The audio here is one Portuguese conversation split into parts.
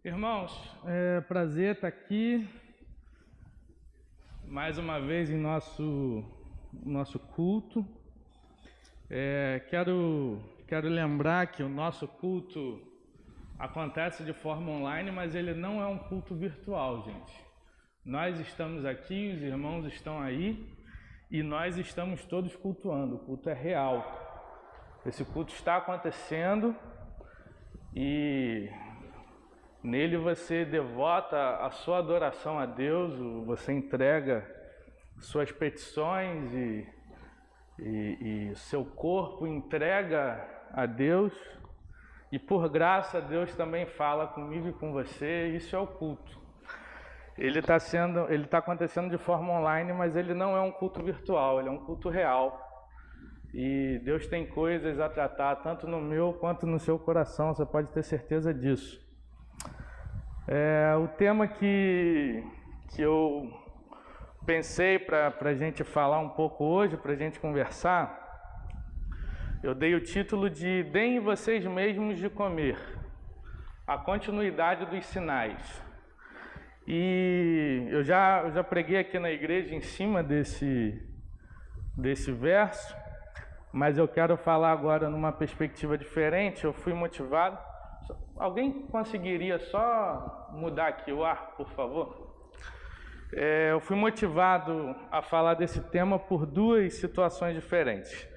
Irmãos, é prazer estar aqui mais uma vez em nosso culto. Quero lembrar que o nosso culto acontece de forma online, mas ele não é um culto virtual, gente. Nós estamos aqui, os irmãos estão aí e nós estamos todos cultuando. O culto é real. Esse culto está acontecendo e nele você devota a sua adoração a Deus, você entrega suas petições e seu corpo entrega a Deus. E por graça Deus também fala comigo e com você. Isso é o culto. Ele está acontecendo de forma online, mas ele não é um culto virtual, ele é um culto real. E Deus tem coisas a tratar tanto no meu quanto no seu coração, você pode ter certeza disso. O tema que eu pensei para a gente falar um pouco hoje, para a gente conversar, eu dei o título de Deem vocês mesmos de comer, a continuidade dos sinais. E eu já preguei aqui na igreja em cima desse verso, mas eu quero falar agora numa perspectiva diferente. Eu fui motivado. Alguém conseguiria só mudar aqui o ar, por favor? Eu fui motivado a falar desse tema por duas situações diferentes.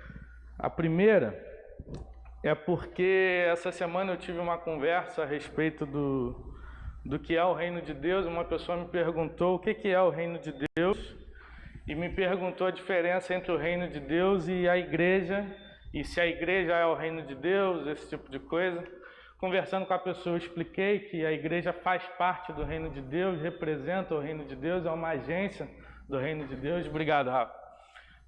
A primeira é porque essa semana eu tive uma conversa a respeito do que é o reino de Deus. Uma pessoa me perguntou o que é o reino de Deus e me perguntou a diferença entre o reino de Deus e a igreja, e se a igreja é o reino de Deus, esse tipo de coisa. Conversando com a pessoa, eu expliquei que a igreja faz parte do reino de Deus, representa o reino de Deus, é uma agência do reino de Deus. Obrigado, Rafa.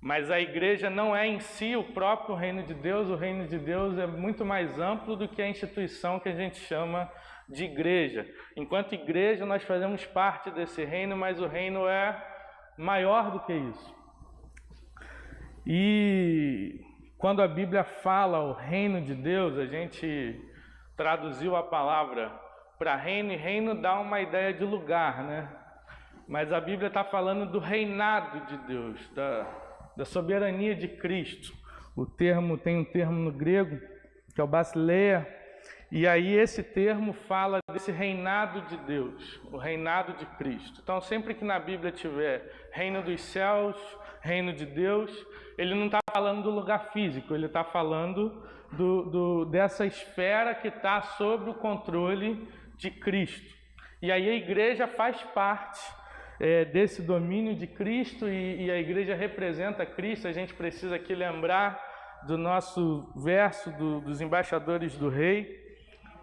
Mas a igreja não é em si o próprio reino de Deus. O reino de Deus é muito mais amplo do que a instituição que a gente chama de igreja. Enquanto igreja, nós fazemos parte desse reino, mas o reino é maior do que isso. E quando a Bíblia fala o reino de Deus, a gente traduziu a palavra para reino, e reino dá uma ideia de lugar, né? Mas a Bíblia está falando do reinado de Deus, da soberania de Cristo. Tem um termo no grego, que é o basileia, e aí esse termo fala desse reinado de Deus, o reinado de Cristo. Então sempre que na Bíblia tiver reino dos céus, reino de Deus, ele não está falando do lugar físico, ele está falando dessa esfera que está sob o controle de Cristo. E aí a igreja faz parte desse domínio de Cristo, e a igreja representa Cristo. A gente precisa aqui lembrar do nosso verso dos embaixadores do rei,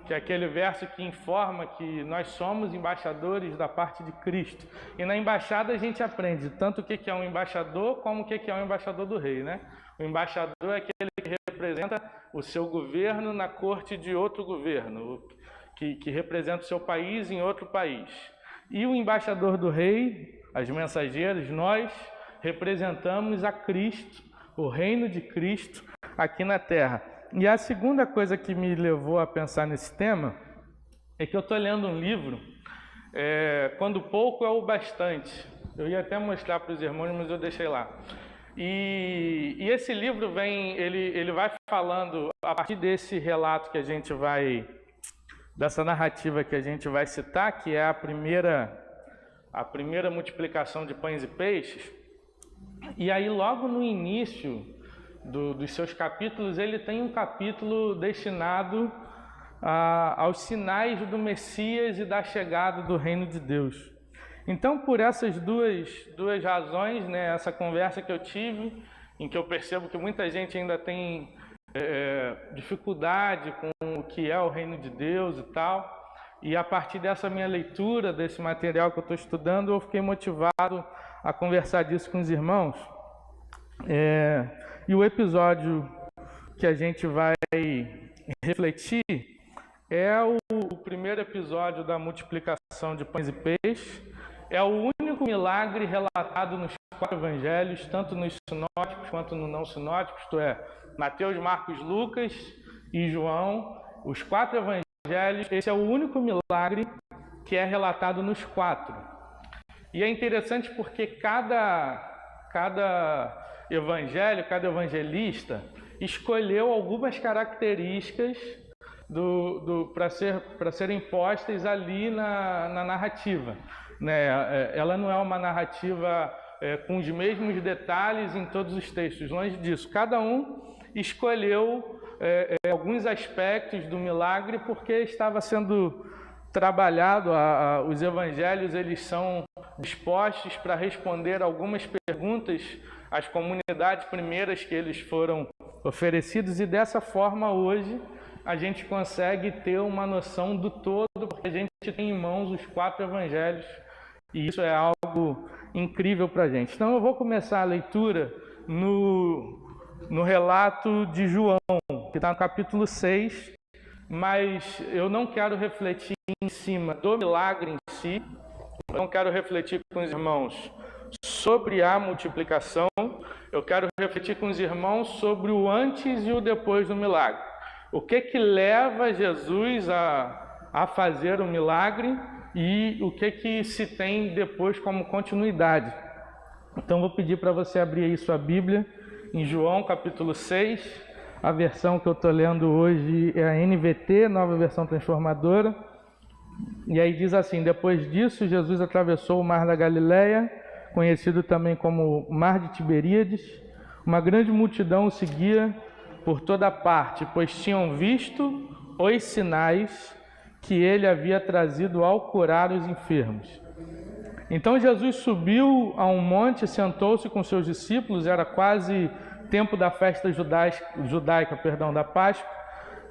que é aquele verso que informa que nós somos embaixadores da parte de Cristo. E na embaixada a gente aprende tanto o que é um embaixador, como o que é um embaixador do rei, né? O embaixador é aquele que representa o seu governo na corte de outro governo, que representa o seu país em outro país. E o embaixador do rei, as mensageiras, nós representamos a Cristo, o reino de Cristo aqui na terra. E a segunda coisa que me levou a pensar nesse tema é que eu estou lendo um livro, Quando Pouco é o Bastante. Eu ia até mostrar para os irmãos, mas eu deixei lá. E esse livro ele vai falando, a partir desse relato que a gente vai, dessa narrativa que a gente vai citar, que é a primeira multiplicação de pães e peixes. E aí logo no início dos seus capítulos, ele tem um capítulo destinado aos sinais do Messias e da chegada do reino de Deus. Então, por essas duas razões, né, essa conversa que eu tive, em que eu percebo que muita gente ainda tem dificuldade com o que é o reino de Deus e tal, e a partir dessa minha leitura, desse material que eu estou estudando, eu fiquei motivado a conversar disso com os irmãos. E o episódio que a gente vai refletir é o primeiro episódio da multiplicação de pães e peixes. É o único milagre relatado nos 4 evangelhos, tanto nos sinóticos quanto no não sinóticos, isto é, Mateus, Marcos, Lucas e João. Os 4 evangelhos, esse é o único milagre que é relatado nos 4. E é interessante porque cada evangelho, cada evangelista escolheu algumas características para serem postas ali na narrativa, né? Ela não é uma narrativa com os mesmos detalhes em todos os textos, longe disso. Cada um escolheu alguns aspectos do milagre porque estava sendo trabalhado. Os evangelhos, eles são dispostos para responder algumas perguntas às comunidades primeiras que eles foram oferecidos, e dessa forma hoje a gente consegue ter uma noção do todo, porque a gente tem em mãos os 4 evangelhos, e isso é algo incrível para a gente. Então eu vou começar a leitura no relato de João, que está no capítulo 6, mas eu não quero refletir em cima do milagre em si, eu não quero refletir com os irmãos sobre a multiplicação, eu quero refletir com os irmãos sobre o antes e o depois do milagre. O que leva Jesus a fazer o milagre e o que se tem depois como continuidade. Então vou pedir para você abrir aí sua Bíblia em João capítulo 6, a versão que eu estou lendo hoje é a NVT, Nova Versão Transformadora, e aí diz assim: depois disso Jesus atravessou o mar da Galileia, conhecido também como Mar de Tiberíades. Uma grande multidão o seguia por toda parte, pois tinham visto os sinais que ele havia trazido ao curar os enfermos. Então Jesus subiu a um monte e sentou-se com seus discípulos. Era quase tempo da festa judaica, da Páscoa.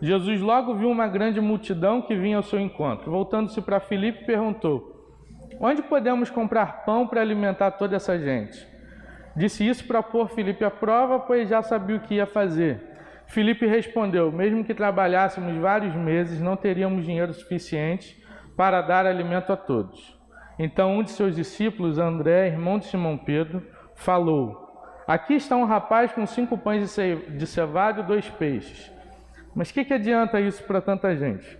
Jesus logo viu uma grande multidão que vinha ao seu encontro. Voltando-se para Filipe, perguntou: onde podemos comprar pão para alimentar toda essa gente? Disse isso para pôr Filipe à prova, pois já sabia o que ia fazer. Filipe respondeu: mesmo que trabalhássemos vários meses, não teríamos dinheiro suficiente para dar alimento a todos. Então um de seus discípulos, André, irmão de Simão Pedro, falou: aqui está um rapaz com 5 pães de cevada e 2 peixes. Mas que adianta isso para tanta gente?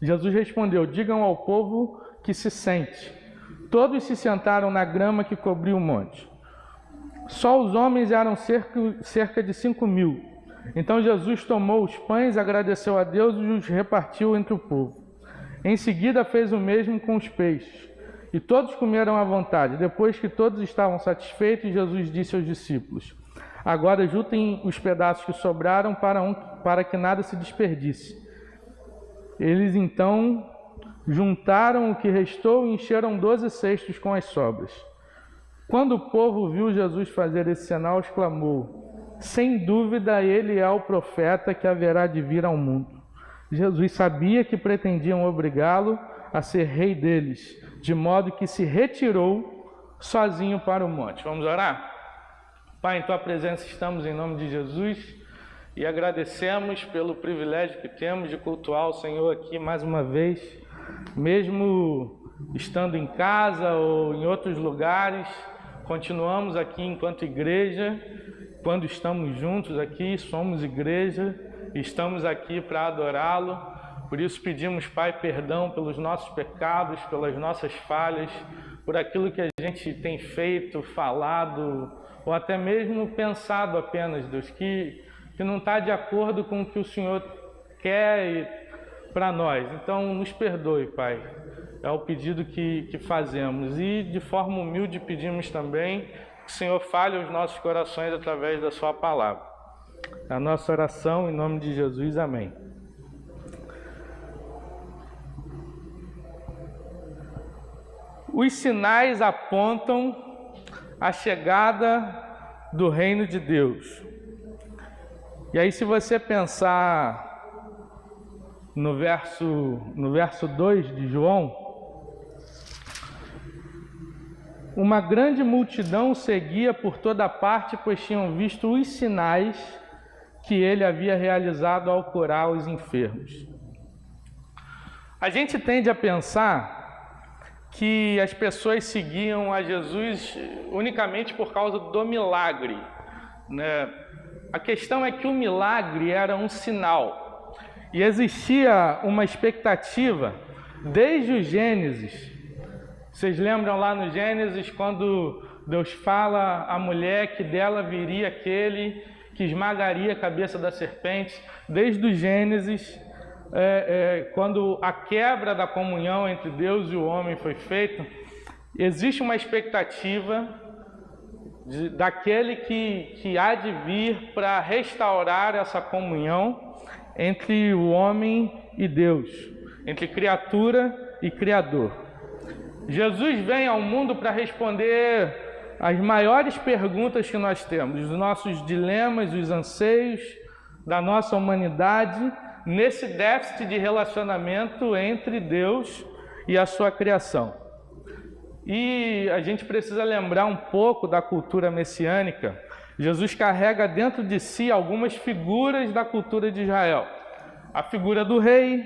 Jesus respondeu: digam ao povo que se sente. Todos se sentaram na grama que cobria o monte. Só os homens eram cerca de 5.000. Então Jesus tomou os pães, agradeceu a Deus e os repartiu entre o povo. Em seguida fez o mesmo com os peixes. E todos comeram à vontade. Depois que todos estavam satisfeitos, Jesus disse aos discípulos: agora juntem os pedaços que sobraram para que nada se desperdice. Eles então juntaram o que restou e encheram 12 cestos com as sobras. Quando o povo viu Jesus fazer esse sinal, exclamou: sem dúvida ele é o profeta que haverá de vir ao mundo. Jesus sabia que pretendiam obrigá-lo a ser rei deles, de modo que se retirou sozinho para o monte. Vamos orar? Pai, em tua presença estamos em nome de Jesus e agradecemos pelo privilégio que temos de cultuar o Senhor aqui mais uma vez, mesmo estando em casa ou em outros lugares. Continuamos aqui enquanto igreja. Quando estamos juntos aqui, somos igreja, estamos aqui para adorá-lo. Por isso pedimos, Pai, perdão pelos nossos pecados, pelas nossas falhas, por aquilo que a gente tem feito, falado, ou até mesmo pensado apenas, Deus, que não está de acordo com o que o Senhor quer para nós. Então, nos perdoe, Pai. É o pedido que fazemos. E, de forma humilde, pedimos também que o Senhor fale aos nossos corações através da sua palavra. A nossa oração, em nome de Jesus. Amém. Os sinais apontam a chegada do reino de Deus. E aí, se você pensar no verso 2 de João, uma grande multidão o seguia por toda parte, pois tinham visto os sinais que ele havia realizado ao curar os enfermos. A gente tende a pensar que as pessoas seguiam a Jesus unicamente por causa do milagre, né? A questão é que o milagre era um sinal e existia uma expectativa desde o Gênesis. Vocês lembram lá no Gênesis, quando Deus fala à mulher que dela viria aquele que esmagaria a cabeça da serpente? Desde o Gênesis, quando a quebra da comunhão entre Deus e o homem foi feita, existe uma expectativa daquele que há de vir para restaurar essa comunhão entre o homem e Deus, entre criatura e Criador. Jesus vem ao mundo para responder as maiores perguntas que nós temos, os nossos dilemas, os anseios da nossa humanidade, nesse déficit de relacionamento entre Deus e a sua criação. E a gente precisa lembrar um pouco da cultura messiânica. Jesus carrega dentro de si algumas figuras da cultura de Israel. A figura do rei,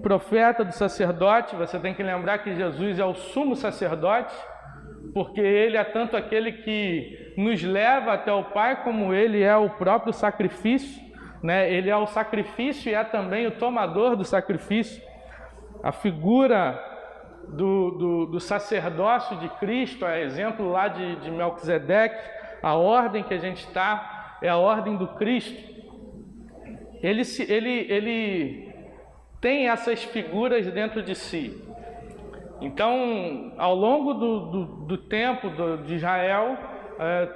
profeta, do sacerdote. Você tem que lembrar que Jesus é o sumo sacerdote, porque ele é tanto aquele que nos leva até o Pai, como ele é o próprio sacrifício, né? Ele é o sacrifício e é também o tomador do sacrifício. A figura do sacerdócio de Cristo, é exemplo lá de Melquisedeque, a ordem que a gente está é a ordem do Cristo. Ele tem essas figuras dentro de si. Então, ao longo do tempo de Israel,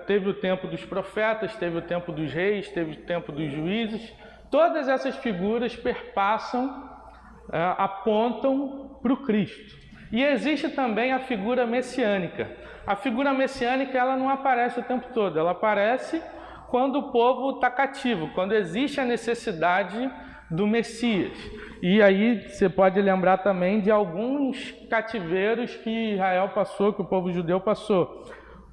teve o tempo dos profetas, teve o tempo dos reis, teve o tempo dos juízes. Todas essas figuras perpassam, apontam para o Cristo. E existe também a figura messiânica. A figura messiânica, ela não aparece o tempo todo, ela aparece quando o povo está cativo, quando existe a necessidade do Messias. E aí você pode lembrar também de alguns cativeiros que Israel passou, que o povo judeu passou.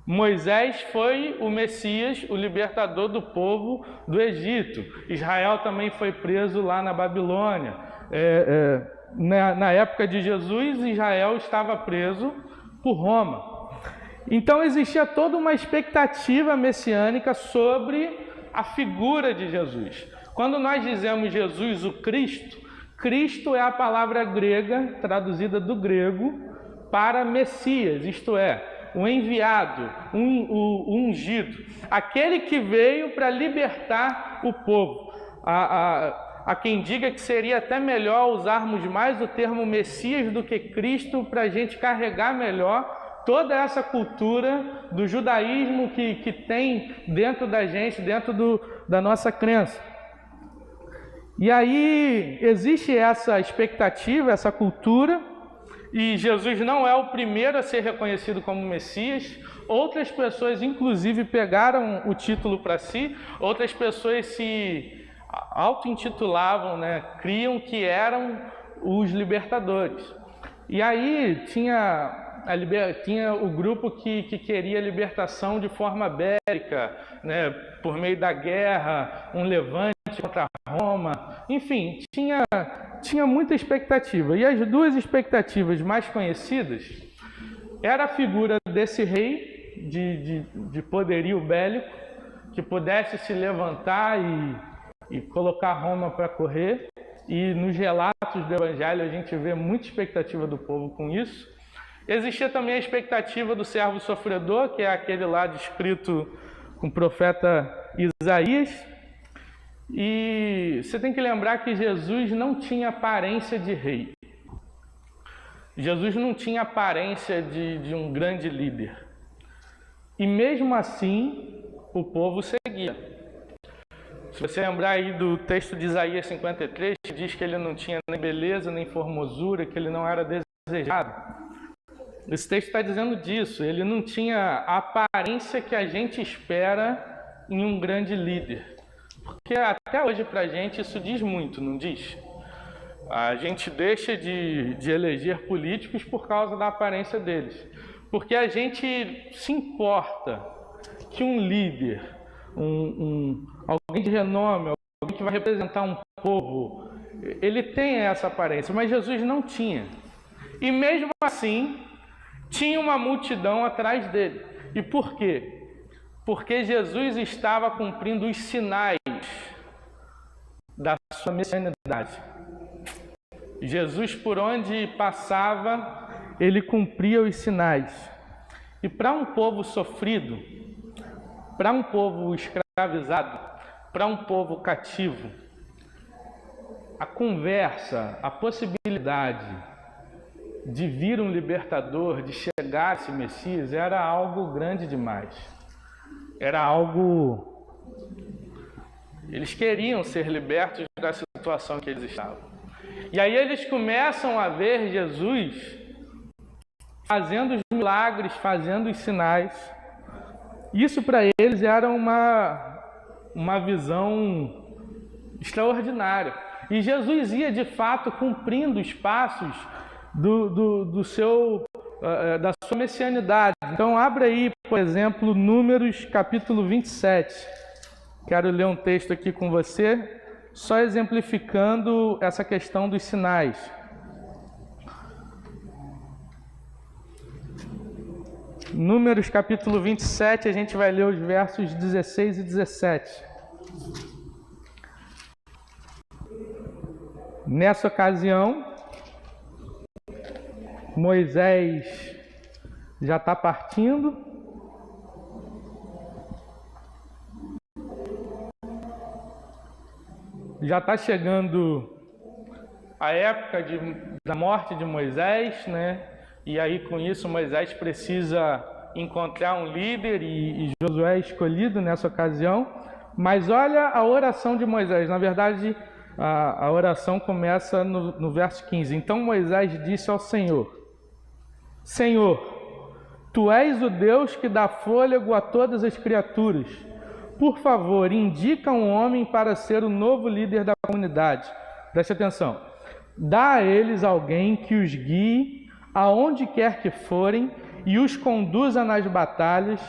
Moisés foi o Messias, o libertador do povo do Egito. Israel também foi preso lá na Babilônia. Na época de Jesus, Israel estava preso por Roma. Então existia toda uma expectativa messiânica sobre a figura de Jesus. Quando nós dizemos Jesus o Cristo, Cristo é a palavra grega, traduzida do grego, para Messias, isto é, o enviado, o ungido, aquele que veio para libertar o povo. Há quem diga que seria até melhor usarmos mais o termo Messias do que Cristo, para a gente carregar melhor toda essa cultura do judaísmo que tem dentro da gente, dentro da nossa crença. E aí existe essa expectativa, essa cultura, e Jesus não é o primeiro a ser reconhecido como Messias. Outras pessoas, inclusive, pegaram o título para si, outras pessoas se auto-intitulavam, criam que eram os libertadores. E aí tinha o grupo que queria a libertação de forma bélica, por meio da guerra, um levante contra Roma. Enfim, tinha muita expectativa. E as duas expectativas mais conhecidas era a figura desse rei de poderio bélico, que pudesse se levantar e colocar Roma para correr. E nos relatos do Evangelho a gente vê muita expectativa do povo com isso. Existia também a expectativa do servo sofredor, que é aquele lá descrito com o profeta Isaías. E você tem que lembrar que Jesus não tinha aparência de rei. Jesus não tinha aparência de um grande líder. E mesmo assim, o povo seguia. Se você lembrar aí do texto de Isaías 53, que diz que ele não tinha nem beleza, nem formosura, que ele não era desejado. Esse texto está dizendo disso. Ele não tinha a aparência que a gente espera em um grande líder. Porque até hoje para a gente isso diz muito, não diz? A gente deixa de eleger políticos por causa da aparência deles. Porque a gente se importa que um líder, alguém de renome, alguém que vai representar um povo, ele tenha essa aparência, mas Jesus não tinha. E mesmo assim, tinha uma multidão atrás dele. E por quê? Porque Jesus estava cumprindo os sinais da sua messianidade. Jesus, por onde passava, ele cumpria os sinais. E para um povo sofrido, para um povo escravizado, para um povo cativo, a conversa, a possibilidade de vir um libertador, de chegar esse Messias, era algo grande demais. Era algo... Eles queriam ser libertos da situação que eles estavam. E aí eles começam a ver Jesus fazendo os milagres, fazendo os sinais. Isso para eles era uma visão extraordinária. E Jesus ia de fato cumprindo os passos da sua messianidade. Então abre aí, por exemplo, Números capítulo 27. Quero ler um texto aqui com você, só exemplificando essa questão dos sinais. Números capítulo 27, a gente vai ler os versos 16 e 17. Nessa ocasião, Moisés já está partindo. Já está chegando a época da morte de Moisés, né? E aí com isso Moisés precisa encontrar um líder e Josué é escolhido nessa ocasião. Mas olha a oração de Moisés. Na verdade, a oração começa no verso 15. Então Moisés disse ao Senhor: Senhor, Tu és o Deus que dá fôlego a todas as criaturas. Por favor, indica um homem para ser o novo líder da comunidade. Preste atenção. Dá a eles alguém que os guie aonde quer que forem e os conduza nas batalhas,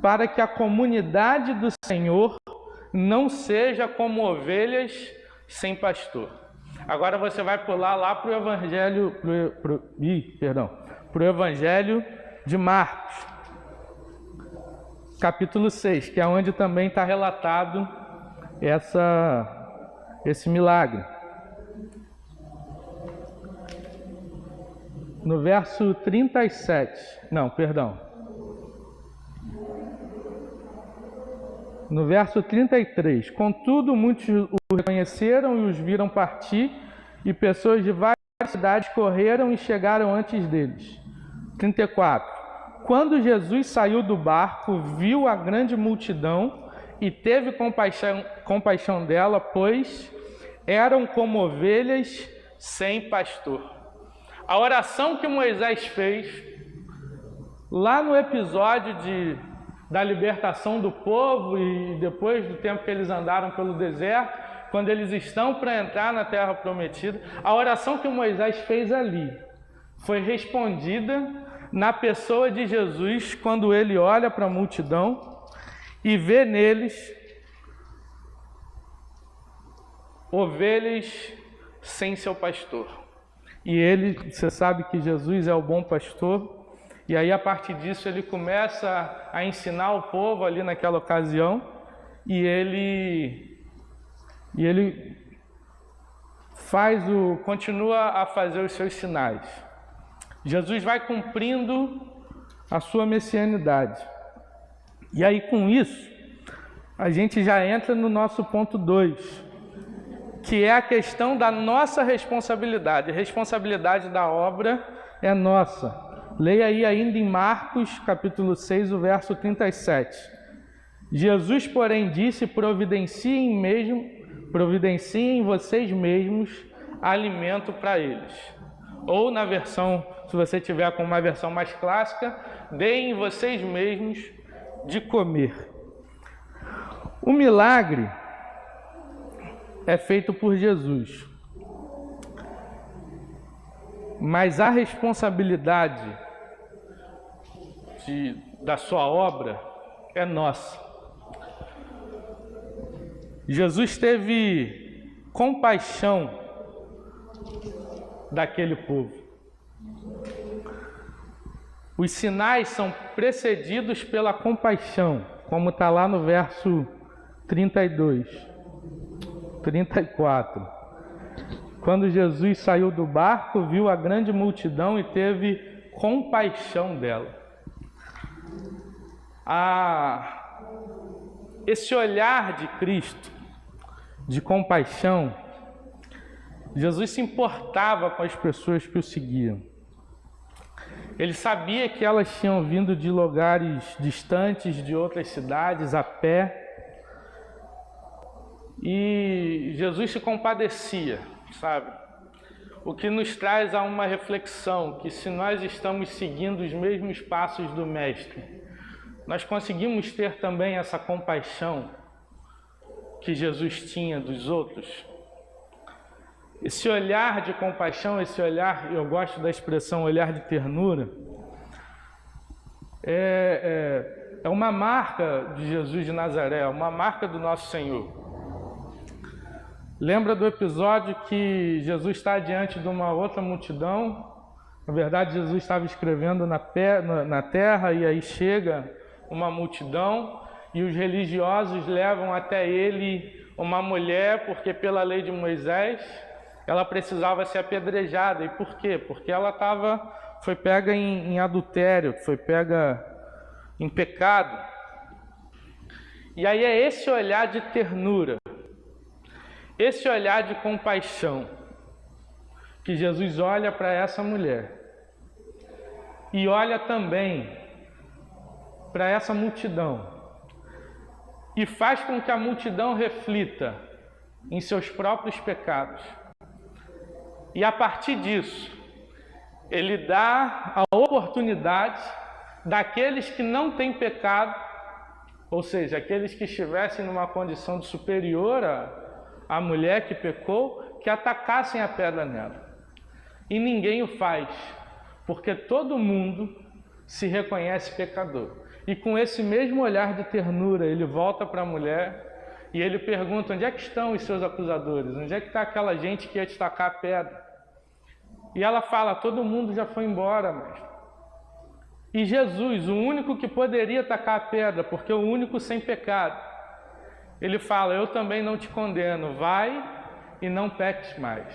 para que a comunidade do Senhor não seja como ovelhas sem pastor. Agora você vai pular lá para o Evangelho de Marcos, capítulo 6, que é onde também está relatado esse milagre. No verso 37, no verso 33, contudo muitos o reconheceram e os viram partir, e pessoas de várias cidades correram e chegaram antes deles. 34, quando Jesus saiu do barco, viu a grande multidão e teve compaixão dela, pois eram como ovelhas sem pastor. A oração que Moisés fez lá no episódio da libertação do povo e depois do tempo que eles andaram pelo deserto, quando eles estão para entrar na terra prometida, a oração que Moisés fez ali foi respondida na pessoa de Jesus, quando ele olha para a multidão e vê neles ovelhas sem seu pastor. E você sabe que Jesus é o bom pastor, e aí a partir disso ele começa a ensinar o povo ali naquela ocasião, e ele continua a fazer os seus sinais. Jesus vai cumprindo a sua messianidade. E aí com isso, a gente já entra no nosso ponto 2, que é a questão da nossa responsabilidade. A responsabilidade da obra é nossa. Leia aí ainda em Marcos, capítulo 6, o verso 37. Jesus, porém, disse: providenciem vocês mesmos alimento para eles. Ou na versão, se você tiver com uma versão mais clássica, deem vocês mesmos de comer. O milagre é feito por Jesus, mas a responsabilidade da sua obra é nossa. Jesus teve compaixão daquele povo. Os sinais são precedidos pela compaixão, como está lá no verso 32. 34. quando Jesus saiu do barco, viu a grande multidão e teve compaixão dela. Esse olhar de Cristo, de compaixão, Jesus se importava com as pessoas que o seguiam. Ele sabia que elas tinham vindo de lugares distantes, de outras cidades, a pé. E Jesus se compadecia, sabe? O que nos traz a uma reflexão, que se nós estamos seguindo os mesmos passos do Mestre, nós conseguimos ter também essa compaixão que Jesus tinha dos outros. Esse olhar de compaixão, esse olhar, eu gosto da expressão olhar de ternura, é uma marca de Jesus de Nazaré, uma marca do nosso Senhor. Lembra do episódio que Jesus está diante de uma outra multidão? Na verdade, Jesus estava escrevendo na terra e aí chega uma multidão e os religiosos levam até ele uma mulher, porque pela lei de Moisés ela precisava ser apedrejada. E por quê? Porque ela foi pega em adultério, foi pega em pecado. E aí é esse olhar de ternura, esse olhar de compaixão, que Jesus olha para essa mulher e olha também para essa multidão e faz com que a multidão reflita em seus próprios pecados. E a partir disso, ele dá a oportunidade daqueles que não têm pecado, ou seja, aqueles que estivessem numa condição superior à mulher que pecou, que atacassem a pedra nela. E ninguém o faz, porque todo mundo se reconhece pecador. E com esse mesmo olhar de ternura, ele volta para a mulher e ele pergunta: onde é que estão os seus acusadores? Onde é que está aquela gente que ia te tacar a pedra? E ela fala: todo mundo já foi embora, mestre. E Jesus, o único que poderia tacar a pedra, porque o único sem pecado, ele fala: eu também não te condeno, vai e não peques mais.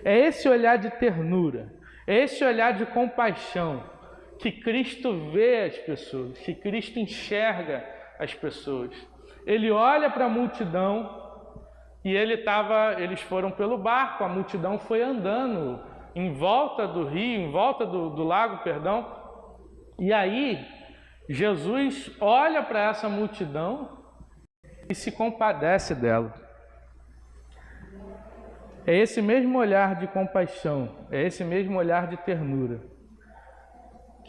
É esse olhar de ternura, é esse olhar de compaixão que Cristo vê as pessoas, que Cristo enxerga as pessoas. Ele olha para a multidão e eles foram pelo barco, a multidão foi andando em volta do rio, em volta do lago, perdão. E aí Jesus olha para essa multidão e se compadece dela. É esse mesmo olhar de compaixão, é esse mesmo olhar de ternura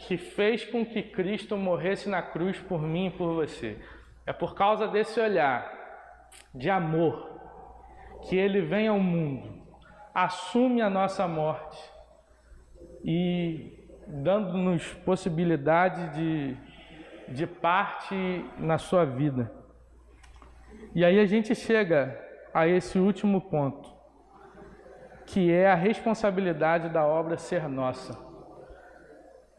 que fez com que Cristo morresse na cruz por mim e por você. É por causa desse olhar de amor que ele vem ao mundo, assume a nossa morte e dando-nos possibilidade de parte na sua vida. E aí a gente chega a esse último ponto, que é a responsabilidade da obra ser nossa.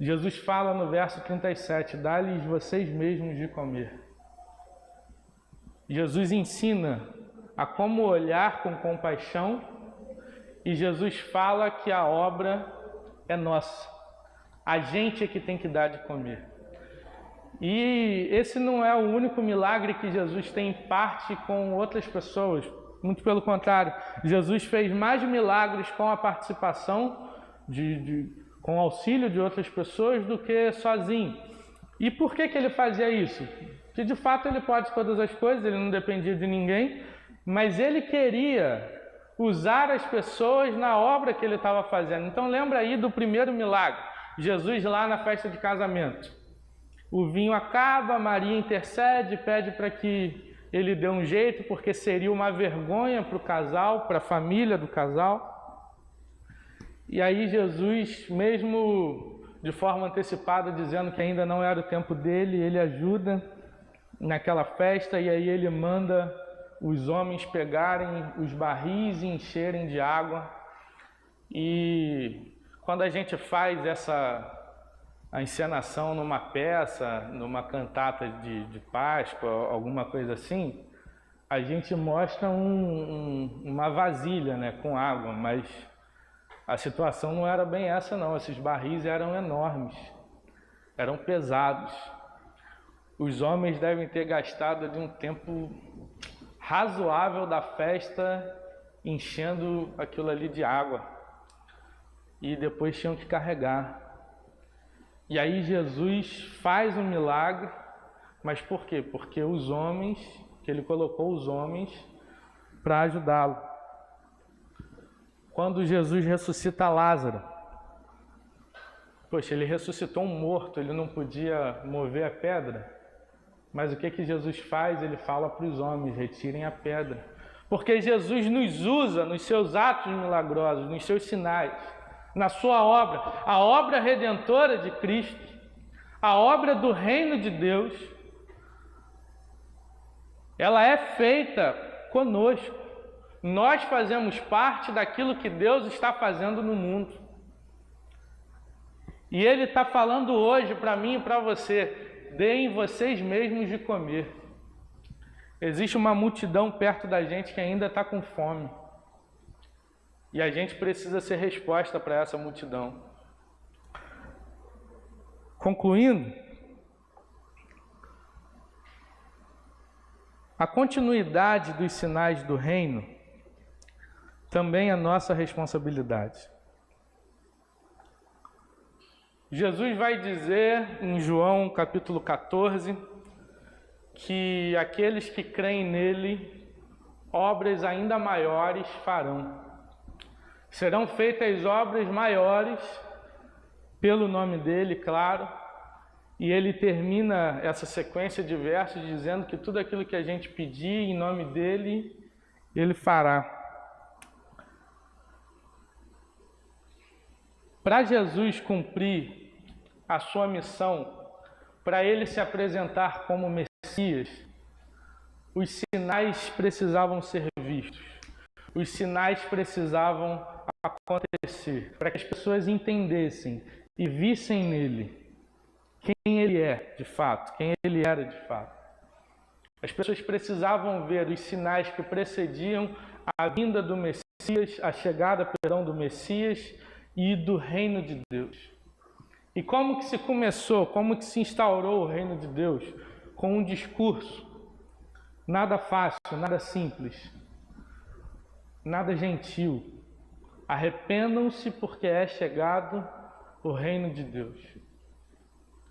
Jesus fala no verso 37, dá-lhes vocês mesmos de comer. Jesus ensina a como olhar com compaixão e Jesus fala que a obra é nossa. A gente é que tem que dar de comer. E esse não é o único milagre que Jesus tem em parte com outras pessoas. Muito pelo contrário, Jesus fez mais milagres com a participação, com o auxílio de outras pessoas do que sozinho. E por que ele fazia isso? Porque de fato ele pode todas as coisas, ele não dependia de ninguém, mas ele queria usar as pessoas na obra que ele estava fazendo. Então lembra aí do primeiro milagre, Jesus lá na festa de casamento. O vinho acaba, Maria intercede, pede para que ele dê um jeito, porque seria uma vergonha para o casal, para a família do casal. E aí Jesus, mesmo de forma antecipada, dizendo que ainda não era o tempo dele, ele ajuda naquela festa e aí ele manda os homens pegarem os barris e encherem de água. E quando a gente faz a encenação numa peça, numa cantata de Páscoa, alguma coisa assim, a gente mostra uma vasilha, né, com água, mas a situação não era bem essa não. Esses barris eram enormes, eram pesados. Os homens devem ter gastado ali um tempo razoável da festa enchendo aquilo ali de água e depois tinham que carregar. E aí Jesus faz um milagre, mas por quê? Porque os homens, que ele colocou os homens para ajudá-lo. Quando Jesus ressuscita Lázaro, poxa, ele ressuscitou um morto, ele não podia mover a pedra, mas o que Jesus faz? Ele fala para os homens, retirem a pedra. Porque Jesus nos usa nos seus atos milagrosos, nos seus sinais, na sua obra, a obra redentora de Cristo, a obra do reino de Deus, ela é feita conosco. Nós fazemos parte daquilo que Deus está fazendo no mundo. E Ele está falando hoje para mim e para você: deem vocês mesmos de comer. Existe uma multidão perto da gente que ainda está com fome. E a gente precisa ser resposta para essa multidão. Concluindo, a continuidade dos sinais do reino também é nossa responsabilidade. Jesus vai dizer em João capítulo 14 que aqueles que creem nele, obras ainda maiores farão. Serão feitas obras maiores pelo nome dele, claro. E ele termina essa sequência de versos dizendo que tudo aquilo que a gente pedir em nome dele, ele fará. Para Jesus cumprir a sua missão, para ele se apresentar como Messias, os sinais precisavam ser vistos. Os sinais precisavam acontecer para que as pessoas entendessem e vissem nele quem ele é de fato, quem ele era de fato. As pessoas precisavam ver os sinais que precediam a vinda do Messias, a chegada, do Messias e do reino de Deus. E como que se começou, como que se instaurou o reino de Deus? Com um discurso, nada fácil, nada simples, nada gentil. Arrependam-se porque é chegado o reino de Deus.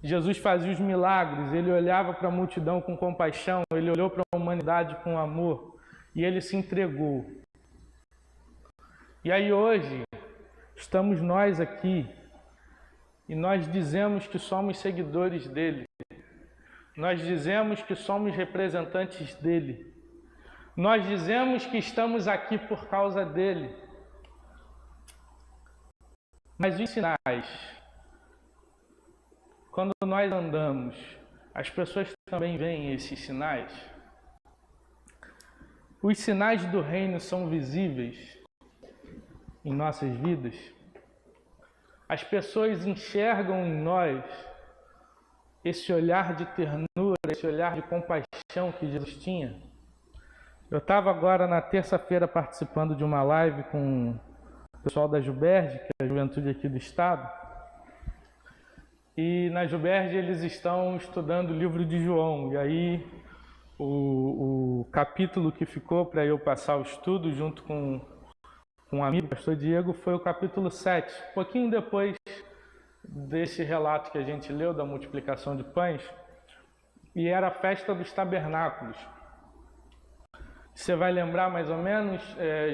Jesus fazia os milagres, ele olhava para a multidão com compaixão, ele olhou para a humanidade com amor e ele se entregou. E aí hoje, estamos nós aqui e nós dizemos que somos seguidores dele. Nós dizemos que somos representantes dele. Nós dizemos que estamos aqui por causa dele. Mas os sinais, quando nós andamos, as pessoas também veem esses sinais. Os sinais do reino são visíveis em nossas vidas. As pessoas enxergam em nós esse olhar de ternura, esse olhar de compaixão que Jesus tinha. Eu estava agora na terça-feira participando de uma live com o pessoal da Juberge, que é a juventude aqui do estado. E na Juberge eles estão estudando o livro de João. E aí o capítulo que ficou para eu passar o estudo junto com um amigo, o pastor Diego, foi o capítulo 7. Um pouquinho depois desse relato que a gente leu da multiplicação de pães. E era a festa dos tabernáculos. Você vai lembrar mais ou menos,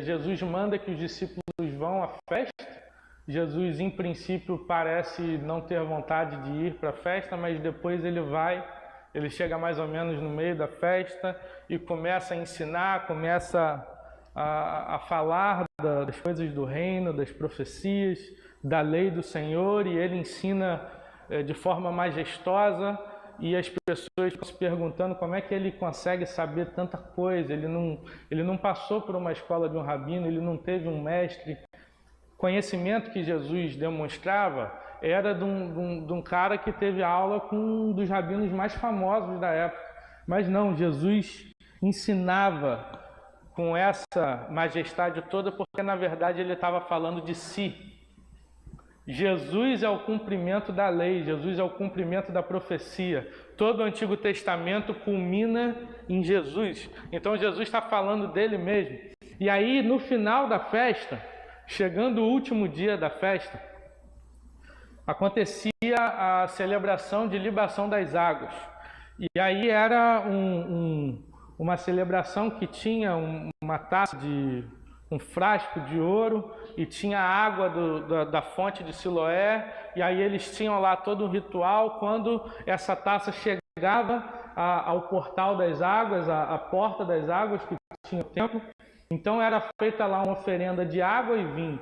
Jesus manda que os discípulos vão à festa. Jesus, em princípio, parece não ter vontade de ir para a festa, mas depois ele chega mais ou menos no meio da festa e começa a ensinar, começa a falar das coisas do reino, das profecias, da lei do Senhor, e ele ensina de forma majestosa. E as pessoas ficam se perguntando como é que ele consegue saber tanta coisa. Ele não passou por uma escola de um rabino, ele não teve um mestre. O conhecimento que Jesus demonstrava era de um cara que teve aula com um dos rabinos mais famosos da época. Mas não, Jesus ensinava com essa majestade toda, porque na verdade ele estava falando de si. Jesus é o cumprimento da lei, Jesus é o cumprimento da profecia. Todo o Antigo Testamento culmina em Jesus. Então Jesus está falando dele mesmo. E aí, no final da festa, chegando o último dia da festa, acontecia a celebração de libação das águas. E aí era uma celebração que tinha uma taça um frasco de ouro e tinha a água da fonte de Siloé, e aí eles tinham lá todo um ritual. Quando essa taça chegava ao portal das águas, a porta das águas que tinha o templo, então era feita lá uma oferenda de água e vinho.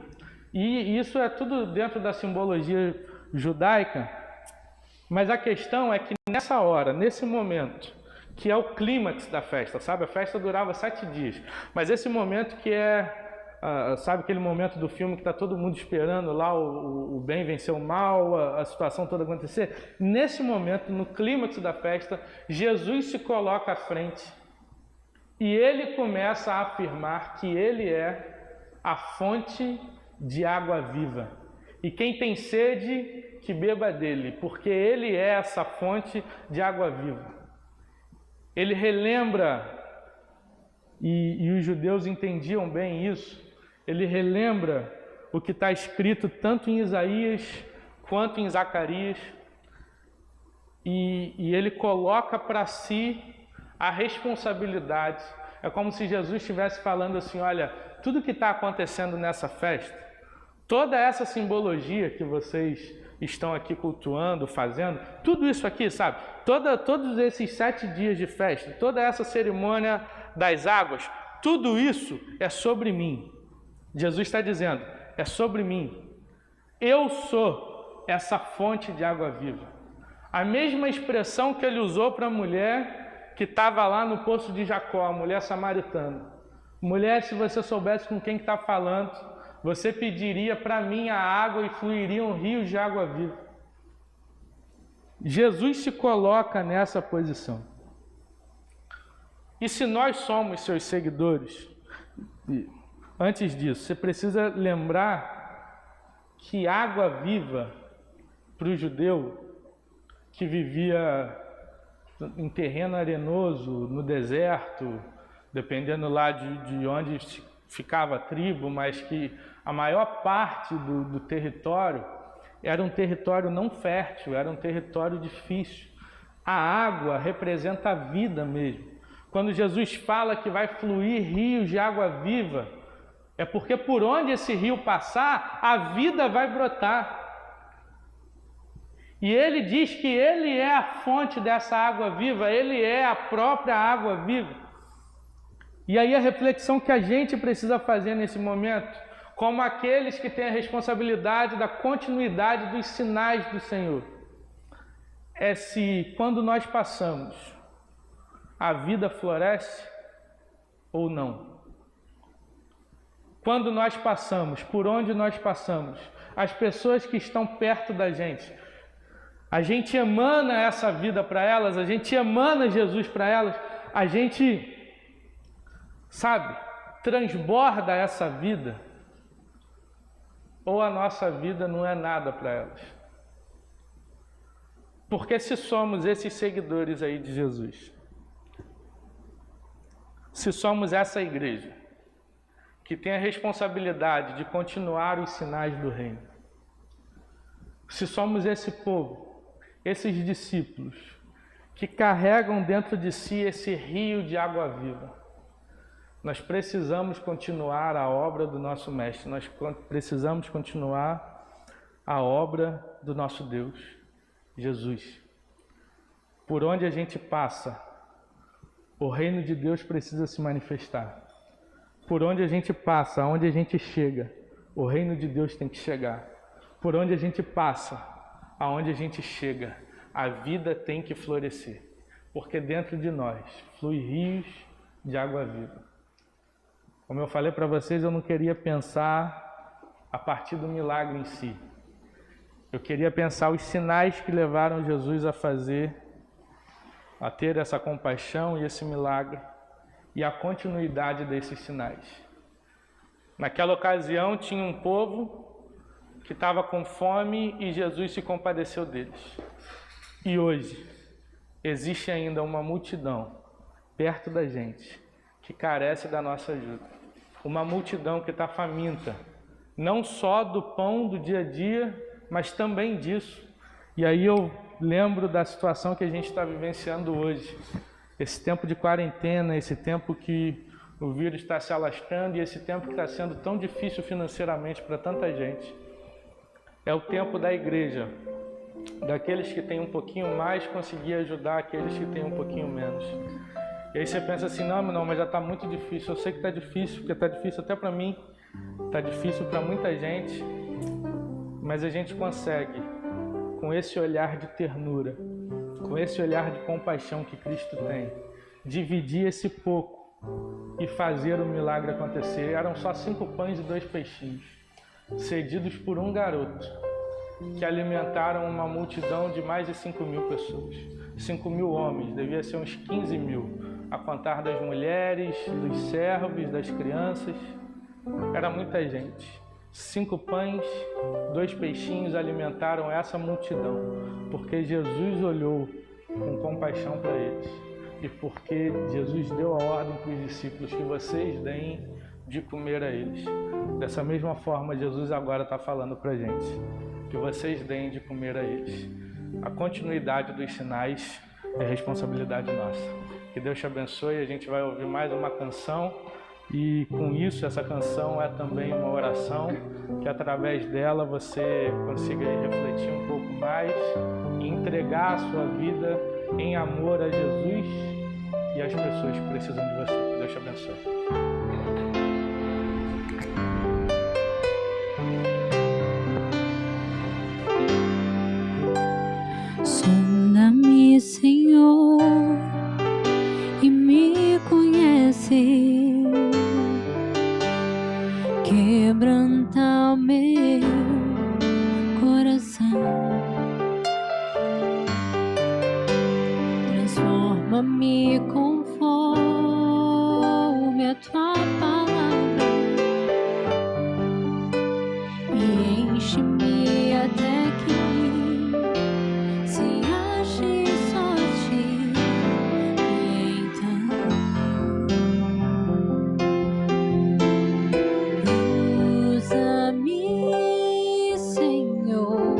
E isso é tudo dentro da simbologia judaica, mas a questão é que nessa hora, nesse momento, que é o clímax da festa, sabe? A festa durava 7 dias, mas esse momento que sabe aquele momento do filme que está todo mundo esperando lá o bem vencer o mal, a situação toda acontecer? Nesse momento, no clímax da festa, Jesus se coloca à frente e ele começa a afirmar que ele é a fonte de água viva. E quem tem sede, que beba dele, porque ele é essa fonte de água viva. Ele relembra, e os judeus entendiam bem isso, ele relembra o que está escrito tanto em Isaías quanto em Zacarias, e ele coloca para si a responsabilidade. É como se Jesus estivesse falando assim: olha, tudo que está acontecendo nessa festa, toda essa simbologia que vocês estão aqui cultuando, fazendo, tudo isso aqui, sabe? Todos esses 7 dias de festa, toda essa cerimônia das águas, tudo isso é sobre mim. Jesus está dizendo, é sobre mim. Eu sou essa fonte de água viva. A mesma expressão que ele usou para a mulher que estava lá no poço de Jacó, a mulher samaritana. Mulher, se você soubesse com quem está falando, você pediria para mim a água e fluiriam rios de água viva. Jesus se coloca nessa posição. E se nós somos seus seguidores, antes disso, você precisa lembrar que água viva para o judeu que vivia em terreno arenoso, no deserto, dependendo lá de onde ficava a tribo, mas que a maior parte do território era um território não fértil, era um território difícil. A água representa a vida mesmo. Quando Jesus fala que vai fluir rios de água viva, é porque por onde esse rio passar, a vida vai brotar. E ele diz que ele é a fonte dessa água viva, ele é a própria água viva. E aí a reflexão que a gente precisa fazer nesse momento, como aqueles que têm a responsabilidade da continuidade dos sinais do Senhor, é se quando nós passamos, a vida floresce ou não. Quando nós passamos, por onde nós passamos, as pessoas que estão perto da gente, a gente emana essa vida para elas, a gente emana Jesus para elas, a gente, sabe, transborda essa vida, ou a nossa vida não é nada para elas. Porque se somos esses seguidores aí de Jesus, se somos essa igreja que tem a responsabilidade de continuar os sinais do reino, se somos esse povo, esses discípulos que carregam dentro de si esse rio de água viva, nós precisamos continuar a obra do nosso Mestre, nós precisamos continuar a obra do nosso Deus, Jesus. Por onde a gente passa, o reino de Deus precisa se manifestar. Por onde a gente passa, aonde a gente chega, o reino de Deus tem que chegar. Por onde a gente passa, aonde a gente chega, a vida tem que florescer. Porque dentro de nós flui rios de água viva. Como eu falei para vocês, eu não queria pensar a partir do milagre em si. Eu queria pensar os sinais que levaram Jesus a ter essa compaixão e esse milagre. e a continuidade desses sinais. Naquela ocasião tinha um povo que estava com fome e Jesus se compadeceu deles. E hoje existe ainda uma multidão perto da gente que carece da nossa ajuda. Uma multidão que está faminta, não só do pão do dia a dia, mas também disso. E aí eu lembro da situação que a gente está vivenciando hoje. Esse tempo de quarentena, esse tempo que o vírus está se alastrando e esse tempo que está sendo tão difícil financeiramente para tanta gente. É o tempo da igreja, daqueles que têm um pouquinho mais conseguir ajudar aqueles que têm um pouquinho menos. E aí você pensa assim, não, mas já está muito difícil. Eu sei que está difícil, porque está difícil até para mim, está difícil para muita gente, mas a gente consegue, com esse olhar de ternura, com esse olhar de compaixão que Cristo tem, dividir esse pouco e fazer o milagre acontecer. Eram só 5 pães e 2 peixinhos, cedidos por um garoto, que alimentaram uma multidão de mais de 5.000 pessoas. 5.000 homens, devia ser uns 15.000, a contar das mulheres, dos servos, das crianças. Era muita gente. 5 pães, 2 peixinhos alimentaram essa multidão, porque Jesus olhou com compaixão para eles e porque Jesus deu a ordem para os discípulos que vocês deem de comer a eles. Dessa mesma forma, Jesus agora está falando para a gente que vocês deem de comer a eles. A continuidade dos sinais é responsabilidade nossa. Que Deus te abençoe. A gente vai ouvir mais uma canção. E com isso, essa canção é também uma oração, que através dela você consiga refletir um pouco mais e entregar a sua vida em amor a Jesus e às pessoas que precisam de você. Que Deus te abençoe. Sonda-me, Senhor, e me conhece. Quebranta o meu coração, transforma-me conforme a tua palavra e enche-me até que se ache só ti. E então usa-me, Senhor,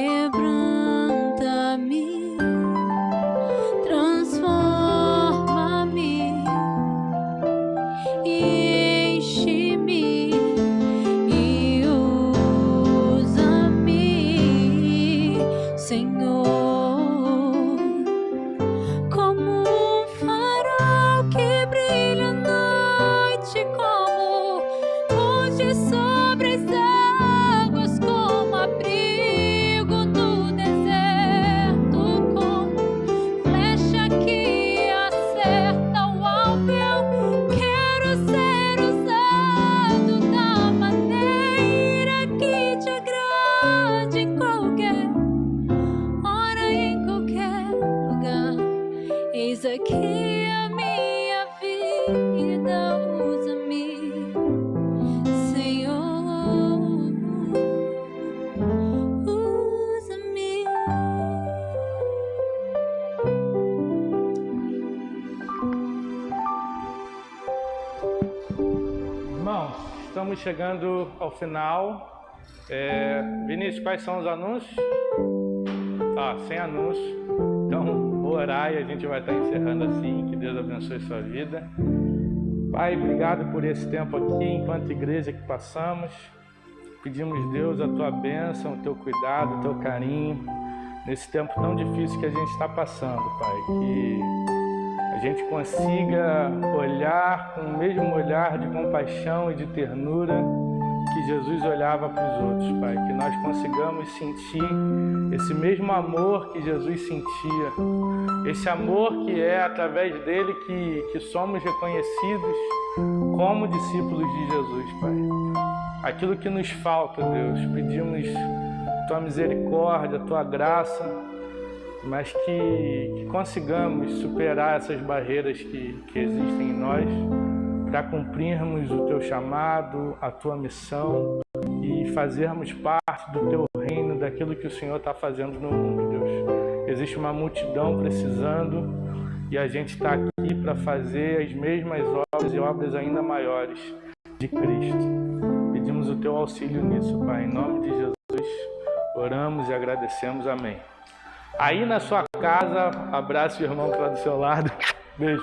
quebranta-me, transforma-me e enche-me e usa-me, Senhor, como um farol que brilha à noite, como luz sobre as águas, como abrigo no deserto, como flecha que acerta o alvo. Eu quero ser usado da maneira que te agrade, em qualquer hora, em qualquer lugar. Eis aqui a minha vida, usa-me, Senhor, usa-me. Irmãos, estamos chegando ao final. Vinícius, quais são os anúncios? Sem anúncio. Então, vou orar e a gente vai estar encerrando assim. Que Deus abençoe sua vida. Pai, obrigado por esse tempo aqui, enquanto igreja que passamos. Pedimos, Deus, a tua bênção, o teu cuidado, o teu carinho, nesse tempo tão difícil que a gente está passando, Pai. Que a gente consiga olhar com o mesmo olhar de compaixão e de ternura que Jesus olhava para os outros, Pai. Que nós consigamos sentir esse mesmo amor que Jesus sentia. Esse amor que é através dele que somos reconhecidos como discípulos de Jesus, Pai. Aquilo que nos falta, Deus, pedimos tua misericórdia, tua graça, mas que consigamos superar essas barreiras que existem em nós para cumprirmos o teu chamado, a tua missão e fazermos parte do teu reino, daquilo que o Senhor está fazendo no mundo, Deus. Existe uma multidão precisando e a gente está aqui para fazer as mesmas obras e obras ainda maiores de Cristo. Pedimos o teu auxílio nisso, Pai. Em nome de Jesus, oramos e agradecemos. Amém. Aí na sua casa, abraça o irmão que está do seu lado. Beijo.